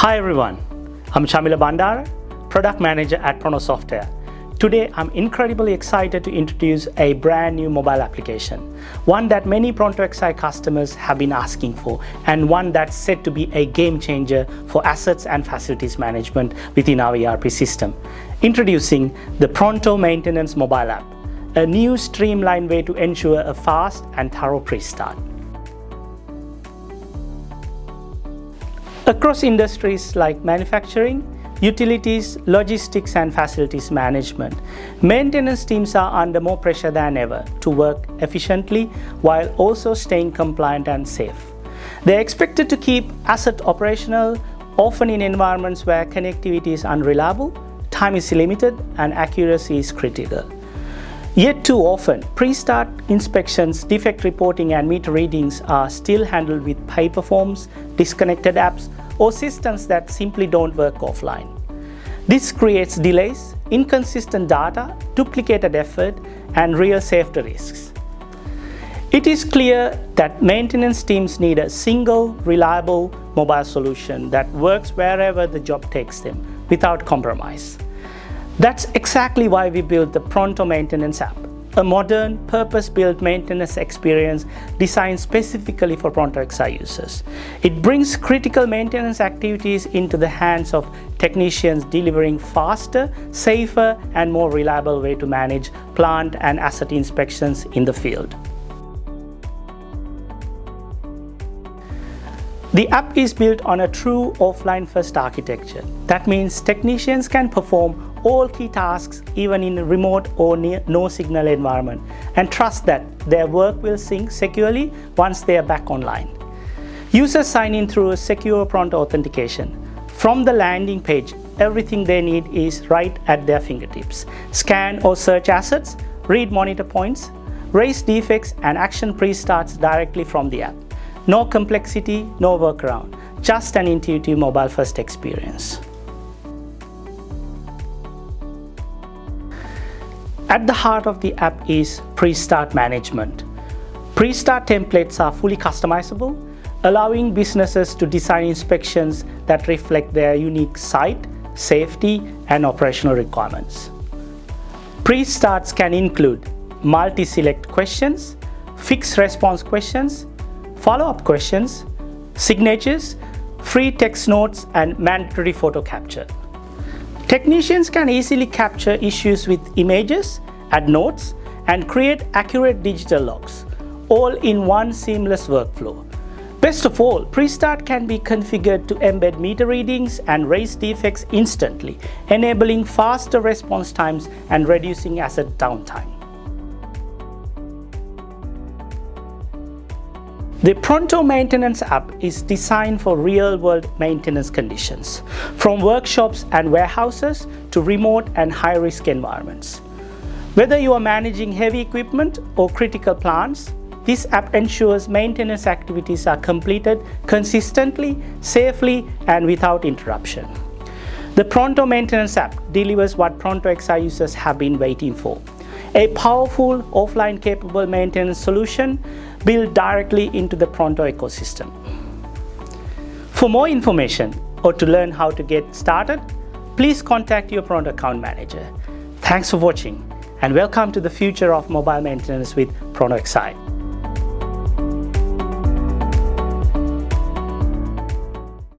Hi everyone, I'm Shamila Bandara, Product Manager at Pronto Software. Today I'm incredibly excited to introduce a brand new mobile application, one that many Pronto XI customers have been asking for, and one that's set to be a game changer for assets and facilities management within our ERP system. Introducing the Pronto Maintenance mobile app, a new streamlined way to ensure a fast and thorough pre-start. Across industries like manufacturing, utilities, logistics and facilities management, maintenance teams are under more pressure than ever to work efficiently while also staying compliant and safe. They are expected to keep asset operational, often in environments where connectivity is unreliable, time is limited and accuracy is critical. Yet too often, pre-start inspections, defect reporting and meter readings are still handled with paper forms, disconnected apps, or systems that simply don't work offline. This creates delays, inconsistent data, duplicated effort, and real safety risks. It is clear that maintenance teams need a single, reliable mobile solution that works wherever the job takes them, without compromise. That's exactly why we built the Pronto Maintenance App, a modern, purpose-built maintenance experience designed specifically for Pronto XI users. It brings critical maintenance activities into the hands of technicians, delivering faster, safer, and more reliable way to manage plant and asset inspections in the field. The app is built on a true offline-first architecture. That means technicians can perform all key tasks even in a remote or near no signal environment and trust that their work will sync securely once they are back online. Users sign in through a secure Pronto authentication. From the landing page, everything they need is right at their fingertips. Scan or search assets, read monitor points, raise defects and action pre-starts directly from the app. No complexity, no workaround, just an intuitive mobile-first experience. At the heart of the app is pre-start management. Pre-start templates are fully customizable, allowing businesses to design inspections that reflect their unique site, safety, and operational requirements. Pre-starts can include multi-select questions, fixed response questions, follow-up questions, signatures, free text notes, and mandatory photo capture. Technicians can easily capture issues with images, add notes, and create accurate digital logs, all in one seamless workflow. Best of all, pre-start can be configured to embed meter readings and raise defects instantly, enabling faster response times and reducing asset downtime. The Pronto Maintenance app is designed for real-world maintenance conditions, from workshops and warehouses to remote and high-risk environments. Whether you are managing heavy equipment or critical plants, this app ensures maintenance activities are completed consistently, safely, and without interruption. The Pronto Maintenance app delivers what Pronto XI users have been waiting for: a powerful, offline-capable maintenance solution built directly into the Pronto ecosystem. For more information or to learn how to get started, please contact your Pronto account manager. Thanks for watching and welcome to the future of mobile maintenance with Pronto XI.